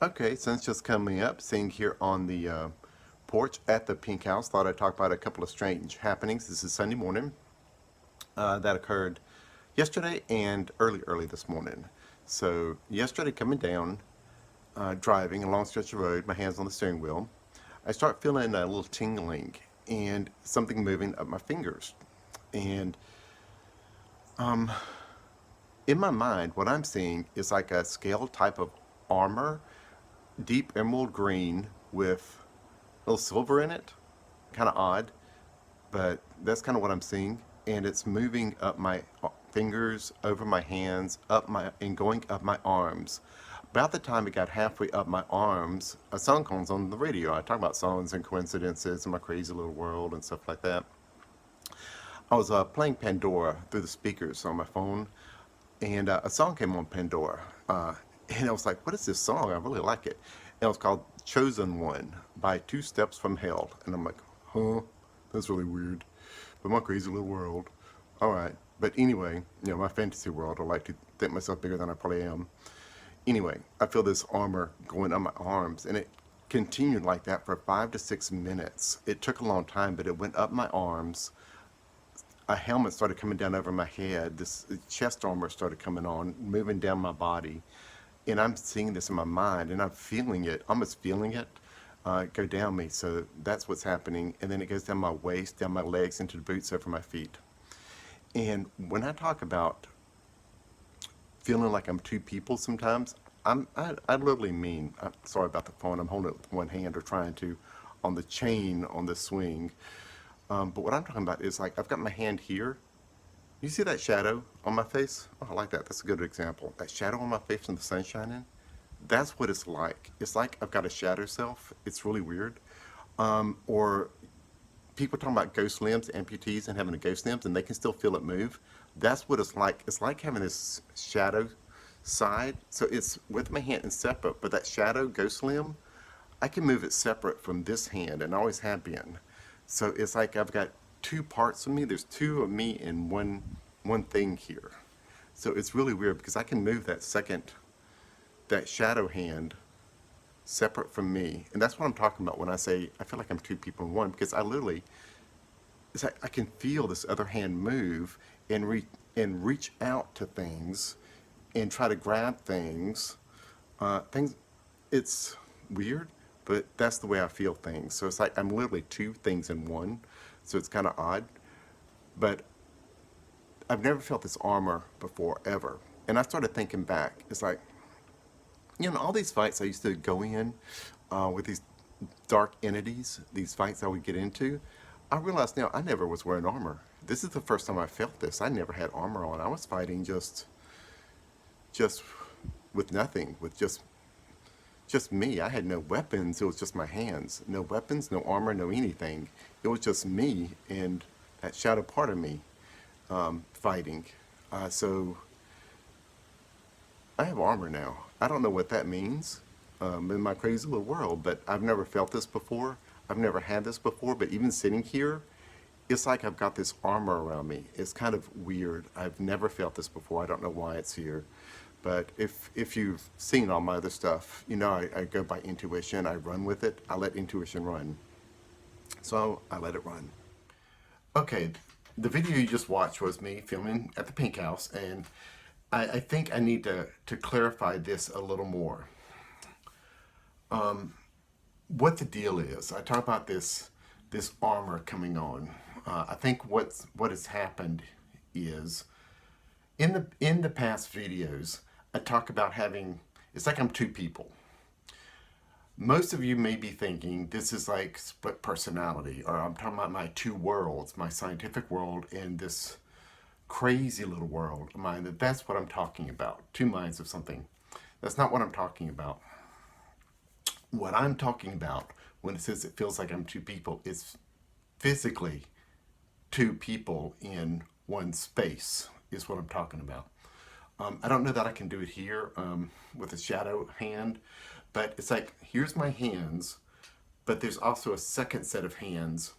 Okay, sun's just coming up, sitting here on the porch at the Pink House. Thought I'd talk about a couple of strange happenings. This is Sunday morning that occurred yesterday and early this morning. So yesterday coming down, driving a long stretch of road, my hands on the steering wheel, I start feeling a little tingling and something moving up my fingers. And in my mind, what I'm seeing is like a scale type of armor, deep emerald green with a little silver in it. Kind of odd, but that's kind of what I'm seeing. And it's moving up my fingers, over my hands, up my, and going up my arms. About the time it got halfway up my arms, a song comes on the radio. I talk about songs and coincidences and my crazy little world and stuff like that. I was playing Pandora through the speakers on my phone, and a song came on Pandora. And I was like, what is this song? I really like it. And it was called Chosen One by Two Steps from Hell. And I'm like, huh? That's really weird. But my crazy little world. All right. But anyway, my fantasy world, I like to think myself bigger than I probably am. Anyway, I feel this armor going on my arms, and it continued like that for 5 to 6 minutes. It took a long time, but it went up my arms. A helmet started coming down over my head. This chest armor started coming on, moving down my body. And I'm seeing this in my mind, and I'm feeling it, almost feeling it go down me. So that's what's happening. And then it goes down my waist, down my legs, into the boots over my feet. And when I talk about feeling like I'm two people sometimes, I literally mean, I'm sorry about the phone, I'm holding it with one hand or trying to on the chain on the swing. But what I'm talking about is like I've got my hand here. You see that shadow on my face? Oh, I like that. That's a good example. That shadow on my face when the sun's shining. That's what it's like. It's like I've got a shadow self. It's really weird. Or people talking about ghost limbs, amputees, and having a ghost limbs, and they can still feel it move. That's what it's like. It's like having this shadow side. So it's with my hand and separate, but that shadow ghost limb, I can move it separate from this hand, and always have been. So it's like I've got two parts of me. There's two of me in one thing here. So it's really weird because I can move that shadow hand separate from me. And that's what I'm talking about when I say I feel like I'm two people in one, because it's like I can feel this other hand move and reach out to things and try to grab things. Things, it's weird, but that's the way I feel things. So it's like I'm literally two things in one. So it's kind of odd, but I've never felt this armor before ever. And I started thinking back. It's like, all these fights I used to go in with these dark entities, these fights I would get into, I realize now I never was wearing armor. This is the first time I felt this. I never had armor on. I was fighting just with nothing, with just me. I had no weapons. It was just my hands. No weapons, no armor, no anything. It was just me and that shadow part of me fighting. So I have armor now. I don't know what that means in my crazy little world, but I've never felt this before. I've never had this before, but even sitting here, it's like I've got this armor around me. It's kind of weird. I've never felt this before. I don't know why it's here. But if you've seen all my other stuff, I go by intuition. I run with it. I let intuition run. So I let it run. Okay, the video you just watched was me filming at the Pink House, and I think I need to clarify this a little more. What the deal is. I talk about this armor coming on. I think what has happened is in the past videos I talk about having, it's like I'm two people. Most of you may be thinking this is like split personality, or I'm talking about my two worlds, my scientific world and this crazy little world of mine. That's what I'm talking about. Two minds of something. That's not what I'm talking about. What I'm talking about when it says it feels like I'm two people is physically two people in one space is what I'm talking about. I don't know that I can do it here with a shadow hand, but it's like, here's my hands, but there's also a second set of hands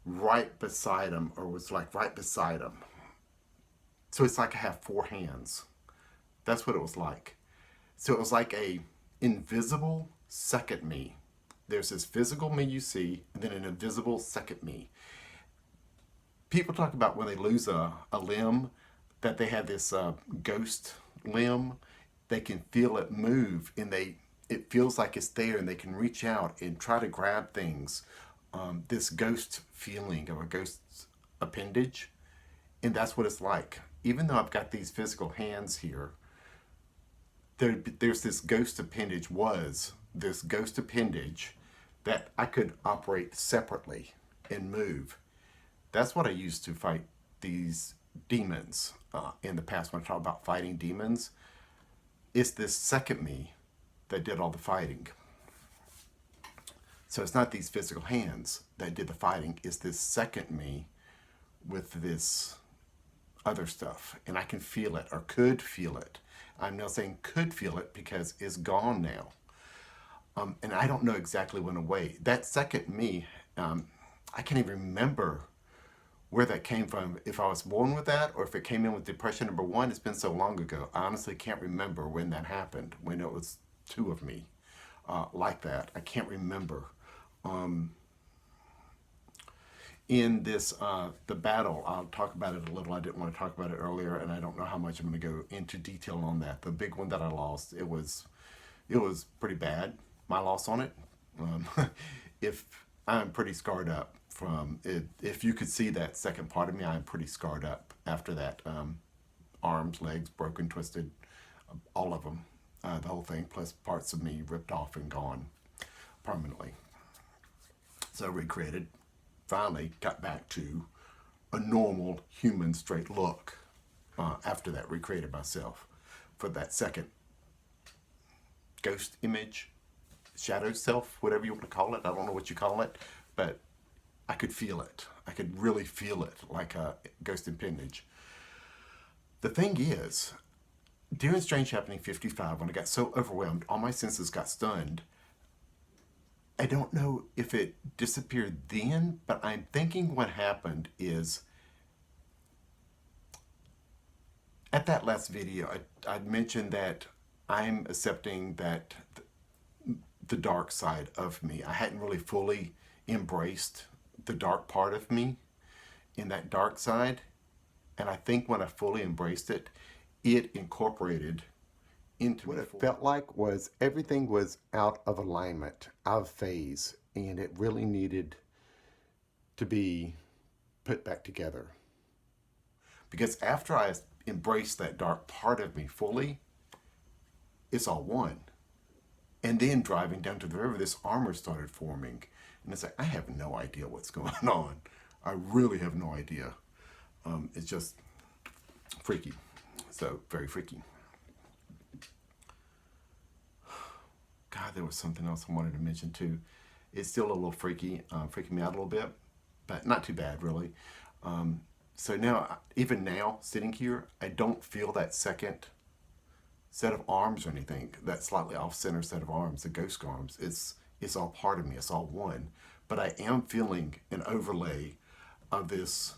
right beside them, or was like right beside them. So it's like I have four hands. That's what it was like. So it was like invisible second me. There's this physical me you see, and then an invisible second me. People talk about when they lose a limb, that they have this ghost limb. They can feel it move, and it feels like it's there, and they can reach out and try to grab things. This ghost feeling of a ghost appendage, and that's what it's like. Even though I've got these physical hands here, there's this ghost appendage, that I could operate separately and move. That's what I used to fight these demons in the past. When I talk about fighting demons, it's this second me that did all the fighting. So it's not these physical hands that did the fighting, it's this second me with this other stuff. And I can feel it, or could feel it. I'm now saying could feel it because it's gone now. And I don't know exactly when away. That second me, I can't even remember where that came from. If I was born with that, or if it came in with depression number 1, it's been so long ago. I honestly can't remember when that happened, when it was 2 of me like that. I can't remember. In this, the battle, I'll talk about it a little. I didn't want to talk about it earlier, and I don't know how much I'm going to go into detail on that. The big one that I lost, it was pretty bad, my loss on it. If I'm pretty scarred up from it, if you could see that second part of me, I'm pretty scarred up after that. Arms, legs broken, twisted, all of them, the whole thing, plus parts of me ripped off and gone permanently. So recreated, finally got back to a normal human straight look after that, recreated myself for that second ghost image, shadow self, whatever you want to call it. I don't know what you call it, but I could feel it. I could really feel it like a ghost appendage. The thing is, during Strange Happening 55, when I got so overwhelmed, all my senses got stunned. I don't know if it disappeared then, but I'm thinking what happened is, at that last video, I mentioned that I'm accepting that the dark side of me. I hadn't really fully embraced the dark part of me in that dark side. And I think when I fully embraced it, it incorporated into what it felt like was everything was out of alignment, out of phase, and it really needed to be put back together. Because after I embraced that dark part of me fully, it's all one. And then driving down to the river, this armor started forming. And it's like, I have no idea what's going on. I really have no idea. It's just freaky. So, very freaky. God, there was something else I wanted to mention too. It's still a little freaky, freaking me out a little bit, but not too bad really. So now, even now, sitting here, I don't feel that second set of arms or anything, that slightly off-center set of arms, the ghost arms. It's all part of me, it's all one. But I am feeling an overlay of this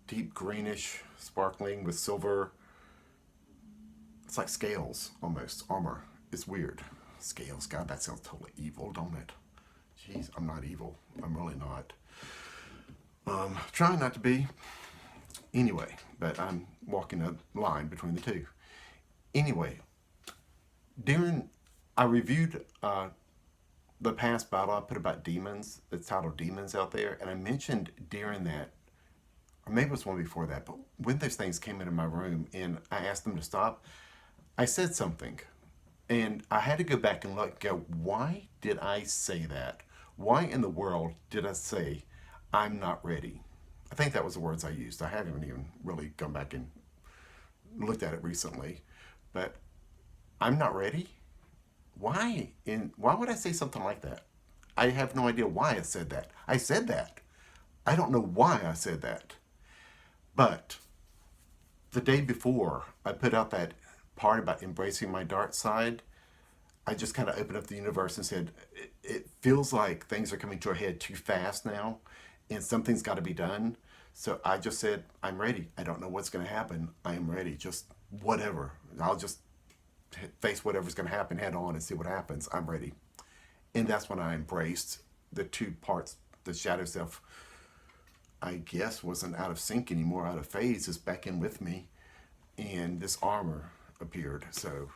deep greenish, sparkling with silver. It's like scales, almost, armor. It's weird. Scales, God, that sounds totally evil, don't it? Jeez, I'm not evil. I'm really not. Trying not to be. Anyway, but I'm walking a line between the two. Anyway, I reviewed the past battle I put about demons, it's titled Demons out there, and I mentioned during that, or maybe it was one before that, but when those things came into my room and I asked them to stop, I said something. And I had to go back and look, go, why did I say that? Why in the world did I say, I'm not ready? I think that was the words I used. I haven't even really gone back and looked at it recently. But I'm not ready? Why? Why would I say something like that? I have no idea why I said that. I said that. I don't know why I said that. But the day before I put out that part about embracing my dark side, I just kind of opened up the universe and said, it feels like things are coming to a head too fast now, and something's got to be done. So I just said, I'm ready. I don't know what's going to happen. I am ready. Just whatever. I'll just face whatever's going to happen head on and see what happens. I'm ready. And that's when I embraced the two parts. The shadow self, I guess, wasn't out of sync anymore, out of phase, is back in with me. And this armor appeared. So